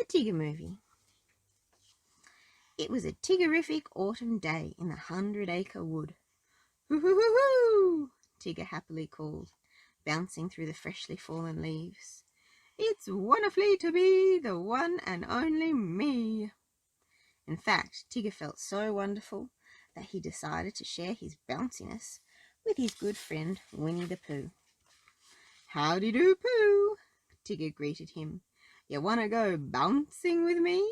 Tigger movie. It was a Tiggerific autumn day in the 100-acre wood. Hoo-hoo-hoo-hoo! Tigger happily called, bouncing through the freshly fallen leaves. It's wonderfully to be the one and only me. In fact, Tigger felt so wonderful that he decided to share his bounciness with his good friend Winnie the Pooh. Howdy do, Pooh, Tigger greeted him. You want to go bouncing with me?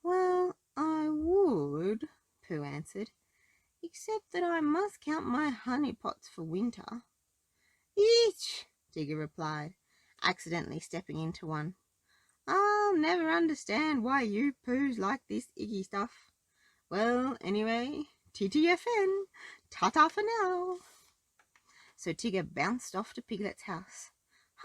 Well, I would, Pooh answered, except that I must count my honey pots for winter. Each, Tigger replied, accidentally stepping into one. I'll never understand why you Poohs like this icky stuff. Well, anyway, TTFN, ta-ta for now. So Tigger bounced off to Piglet's house.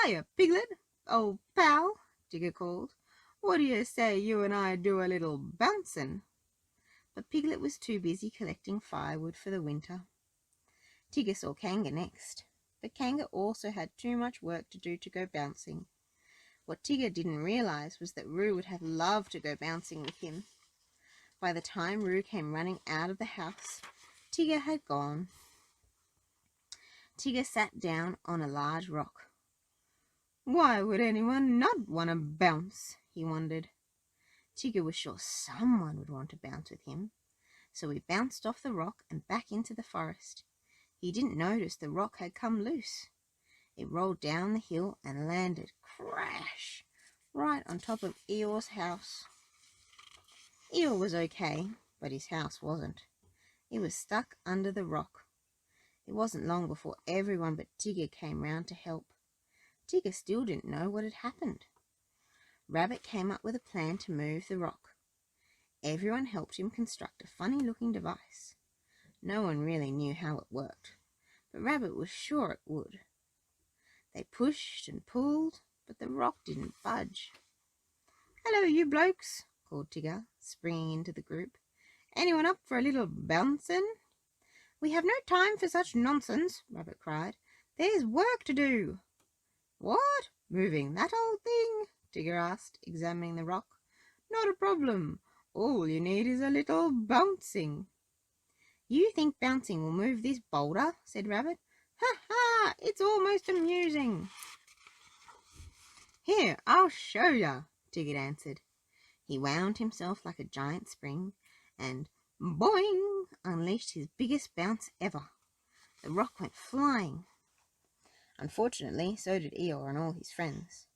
Hiya, Piglet, old pal, Tigger called. What do you say you and I do a little bouncing? But Piglet was too busy collecting firewood for the winter. Tigger saw Kanga next, but Kanga also had too much work to do to go bouncing. What Tigger didn't realize was that Roo would have loved to go bouncing with him. By the time Roo came running out of the house, Tigger had gone. Tigger sat down on a large rock. Why would anyone not want to bounce? He wondered. Tigger was sure someone would want to bounce with him, so he bounced off the rock and back into the forest. He didn't notice the rock had come loose. It rolled down the hill and landed, crash, right on top of Eeyore's house. Eeyore was okay, but his house wasn't. It was stuck under the rock. It wasn't long before everyone but Tigger came round to help. Tigger still didn't know what had happened. Rabbit came up with a plan to move the rock. Everyone helped him construct a funny-looking device. No one really knew how it worked, but Rabbit was sure it would. They pushed and pulled, but the rock didn't budge. Hello, you blokes, called Tigger, springing into the group. Anyone up for a little bouncing? We have no time for such nonsense, Rabbit cried. There's work to do. What? Moving that old thing? Tigger asked, examining the rock. Not a problem. All you need is a little bouncing. You think bouncing will move this boulder? Said Rabbit. Ha ha! It's almost amusing. Here, I'll show ya, Tigger answered. He wound himself like a giant spring and, boing, unleashed his biggest bounce ever. The rock went flying. Unfortunately, so did Eeyore and all his friends.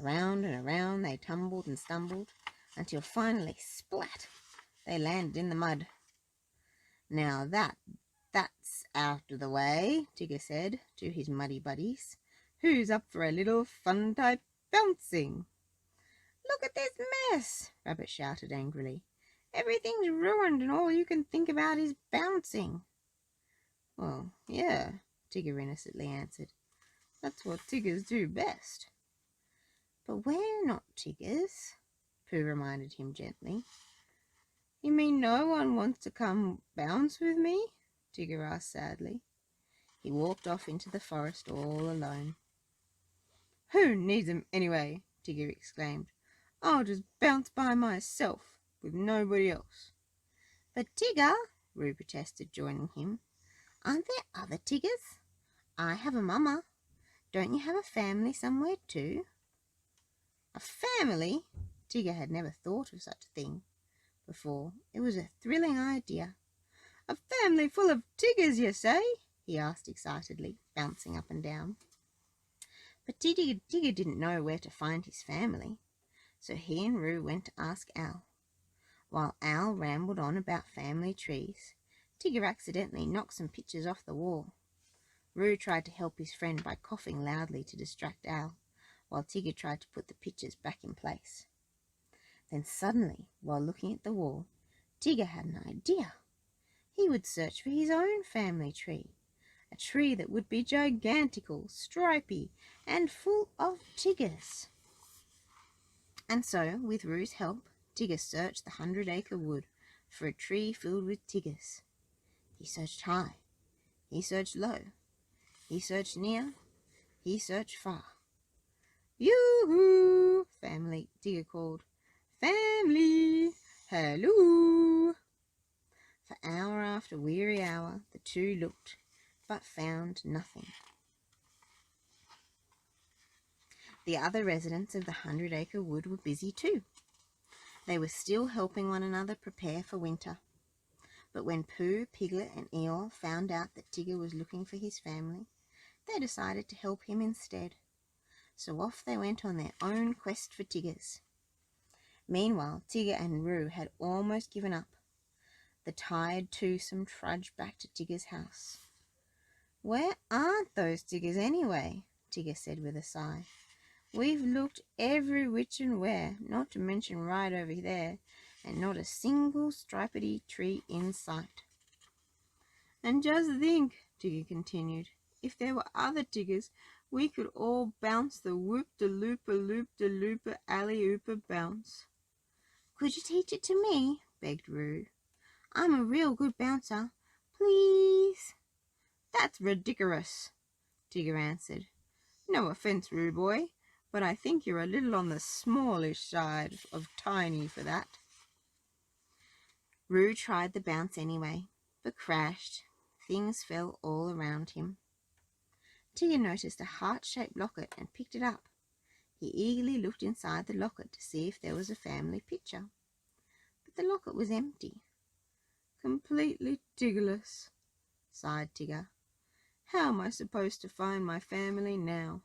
Around and around they tumbled and stumbled, until finally, splat, they landed in the mud. Now that's out of the way, Tigger said to his muddy buddies. Who's up for a little fun-type bouncing? Look at this mess, Rabbit shouted angrily. Everything's ruined and all you can think about is bouncing. Well, yeah, Tigger innocently answered. That's what Tiggers do best. But we're not Tiggers, Pooh reminded him gently. You mean no one wants to come bounce with me? Tigger asked sadly. He walked off into the forest all alone. Who needs 'em anyway? Tigger exclaimed. I'll just bounce by myself, with nobody else. But Tigger, Roo protested, joining him, aren't there other Tiggers? I have a mama. Don't you have a family somewhere too? A family? Tigger had never thought of such a thing before. It was a thrilling idea. A family full of Tiggers, you say? He asked excitedly, bouncing up and down. But Tigger didn't know where to find his family, so he and Roo went to ask Al. While Al rambled on about family trees, Tigger accidentally knocked some pictures off the wall. Roo tried to help his friend by coughing loudly to distract Al, while Tigger tried to put the pictures back in place. Then suddenly, while looking at the wall, Tigger had an idea. He would search for his own family tree, a tree that would be gigantical, stripy, and full of Tiggers. And so, with Roo's help, Tigger searched the 100-acre wood for a tree filled with Tiggers. He searched high, he searched low, he searched near, he searched far. Yoo-hoo! Family Suddenly, Tigger called, "Family! Hello!" For hour after weary hour, the two looked, but found nothing. The other residents of the 100-acre wood were busy too. They were still helping one another prepare for winter. But when Pooh, Piglet and Eeyore found out that Tigger was looking for his family, they decided to help him instead. So off they went on their own quest for Tiggers. Meanwhile, Tigger and Roo had almost given up. The tired twosome trudged back to Tigger's house. "Where aren't those Tiggers anyway?" Tigger said with a sigh. "We've looked every which and where, not to mention right over there, and not a single stripedy tree in sight." "And just think," Tigger continued, "if there were other Tiggers, we could all bounce the whoop-de-looper-loop-de-looper alley-ooper bounce." "Could you teach it to me?" begged Roo. "I'm a real good bouncer. Please." "That's ridiculous," Tigger answered. "No offense, Roo boy, but I think you're a little on the smallish side of tiny for that." Roo tried the bounce anyway, but crashed. Things fell all around him. Tigger noticed a heart-shaped locket and picked it up. He eagerly looked inside the locket to see if there was a family picture. But the locket was empty. "Completely Tiggerless," sighed Tigger. "How am I supposed to find my family now?"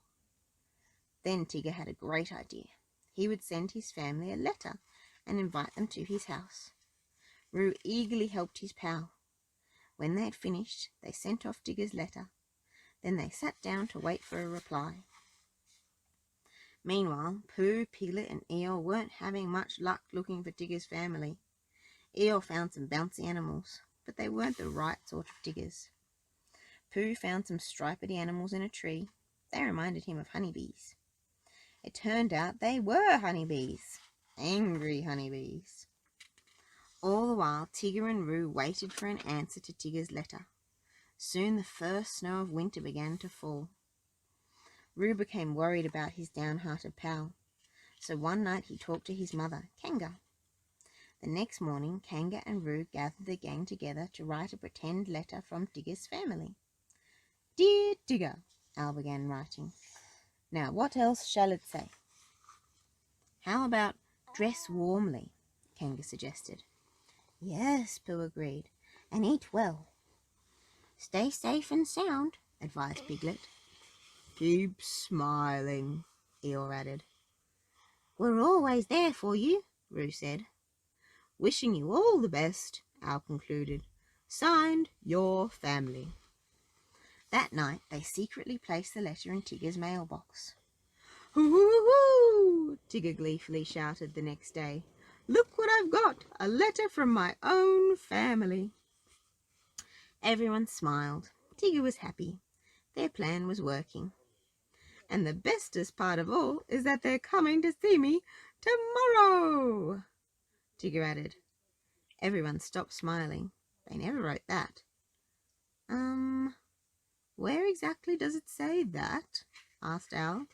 Then Tigger had a great idea. He would send his family a letter and invite them to his house. Roo eagerly helped his pal. When they had finished, they sent off Tigger's letter. Then they sat down to wait for a reply. Meanwhile, Pooh, Piglet and Eeyore weren't having much luck looking for Tigger's family. Eeyore found some bouncy animals, but they weren't the right sort of Tiggers. Pooh found some stripedy animals in a tree. They reminded him of honeybees. It turned out they were honeybees. Angry honeybees. All the while, Tigger and Roo waited for an answer to Tigger's letter. Soon the first snow of winter began to fall. Roo became worried about his downhearted pal, so one night he talked to his mother, Kanga. The next morning, Kanga and Roo gathered the gang together to write a pretend letter from Tigger's family. "Dear Tigger," Al began writing. "Now what else shall it say?" "How about dress warmly?" Kanga suggested. "Yes," Pooh agreed, "and eat well." "Stay safe and sound," advised Piglet. "Keep smiling," Eeyore added. "We're always there for you," Roo said. "Wishing you all the best," Al concluded. "Signed, your family." That night they secretly placed the letter in Tigger's mailbox. "Hoo-hoo-hoo!" Tigger gleefully shouted the next day. "Look what I've got! A letter from my own family!" Everyone smiled. Tigger was happy. Their plan was working. "And the bestest part of all is that they're coming to see me tomorrow," Tigger added. Everyone stopped smiling. They never wrote that. Where exactly does it say that?" asked Al.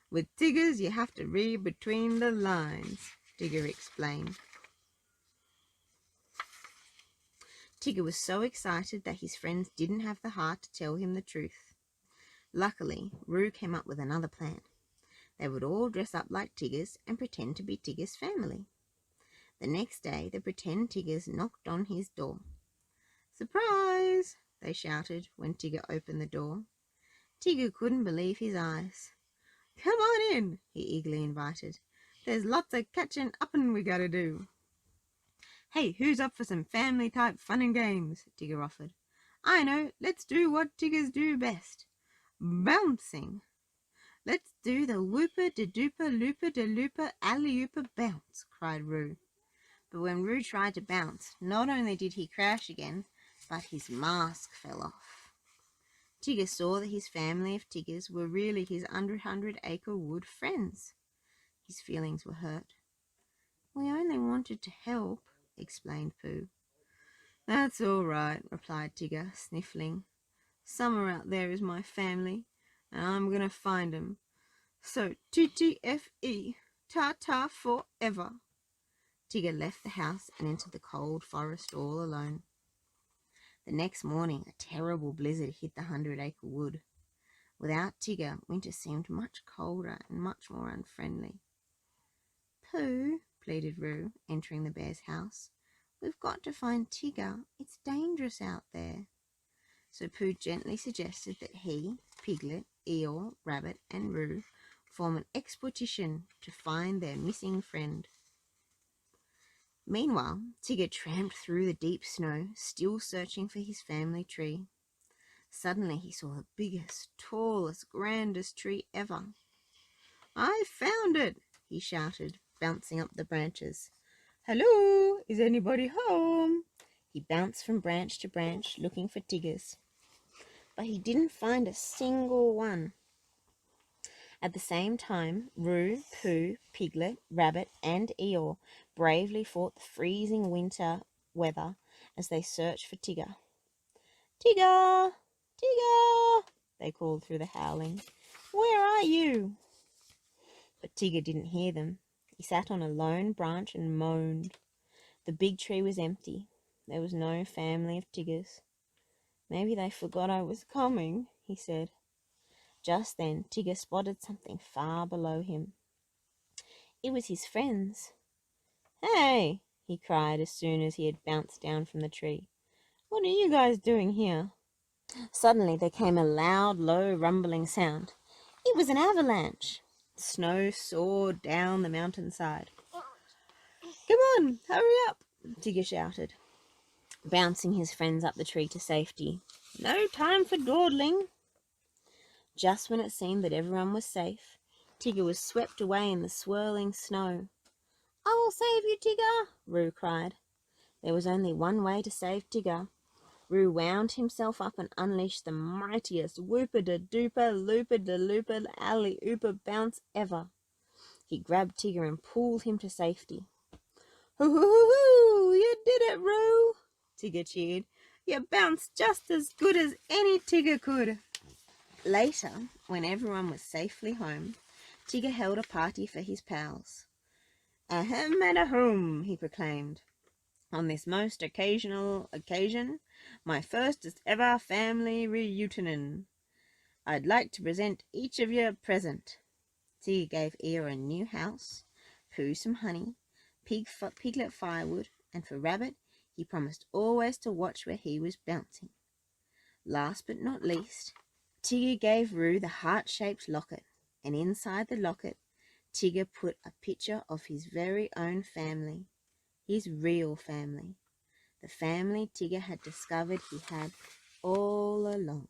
"With Tiggers you have to read between the lines," Tigger explained. Tigger was so excited that his friends didn't have the heart to tell him the truth. Luckily, Roo came up with another plan. They would all dress up like Tiggers and pretend to be Tigger's family. The next day, the pretend Tiggers knocked on his door. "Surprise!" they shouted when Tigger opened the door. Tigger couldn't believe his eyes. "Come on in," he eagerly invited. "There's lots of catching up'n we gotta do." "Hey, who's up for some family-type fun and games?" Tigger offered. "I know, let's do what Tiggers do best. Bouncing." "Let's do the whooper-de-dooper-looper-de-looper alley-ooper bounce," cried Roo. But when Roo tried to bounce, not only did he crash again, but his mask fell off. Tigger saw that his family of Tiggers were really his 100-acre wood friends. His feelings were hurt. "We only wanted to help," explained Pooh. "That's all right," replied Tigger, sniffling. "Somewhere out there is my family, and I'm going to find 'em. So TTFE, ta-ta forever. Tigger left the house and entered the cold forest all alone. The next morning, a terrible blizzard hit the 100-acre wood. Without Tigger, winter seemed much colder and much more unfriendly. Pooh, pleaded Roo, entering the bear's house. We've got to find Tigger. It's dangerous out there. So Pooh gently suggested that he, Piglet, Eeyore, Rabbit, and Roo form an expedition to find their missing friend. Meanwhile, Tigger tramped through the deep snow, still searching for his family tree. Suddenly he saw the biggest, tallest, grandest tree ever. I found it, he shouted, bouncing up the branches. Hello, is anybody home? He bounced from branch to branch, looking for Tiggers. But he didn't find a single one. At the same time, Roo, Pooh, Piglet, Rabbit, and Eeyore bravely fought the freezing winter weather as they searched for Tigger. Tigger! Tigger! They called through the howling. Where are you? But Tigger didn't hear them. He sat on a lone branch and moaned. The big tree was empty. There was no family of Tiggers. Maybe they forgot I was coming, he said. Just then, Tigger spotted something far below him. It was his friends. Hey, he cried as soon as he had bounced down from the tree. What are you guys doing here? Suddenly there came a loud, low, rumbling sound. It was an avalanche. Snow soared down the mountainside. Come on, hurry up, Tigger shouted, bouncing his friends up the tree to safety. No time for dawdling. Just when it seemed that everyone was safe, Tigger was swept away in the swirling snow. I will save you, Tigger, Roo cried. There was only one way to save Tigger. Roo wound himself up and unleashed the mightiest whooper-da-dooper, looper-da-looper, alley-ooper bounce ever. He grabbed Tigger and pulled him to safety. Hoo-hoo-hoo-hoo! You did it, Roo! Tigger cheered. You bounced just as good as any Tigger could. Later, when everyone was safely home, Tigger held a party for his pals. Ahem and ahom, he proclaimed. On this most occasional occasion, my first ever family reunion, I'd like to present each of you a present. Tigger gave Eeyore a new house, Pooh some honey, Piglet firewood, and for Rabbit, he promised always to watch where he was bouncing. Last but not least, Tigger gave Roo the heart-shaped locket, and inside the locket, Tigger put a picture of his very own family, his real family, the family Tigger had discovered he had all along.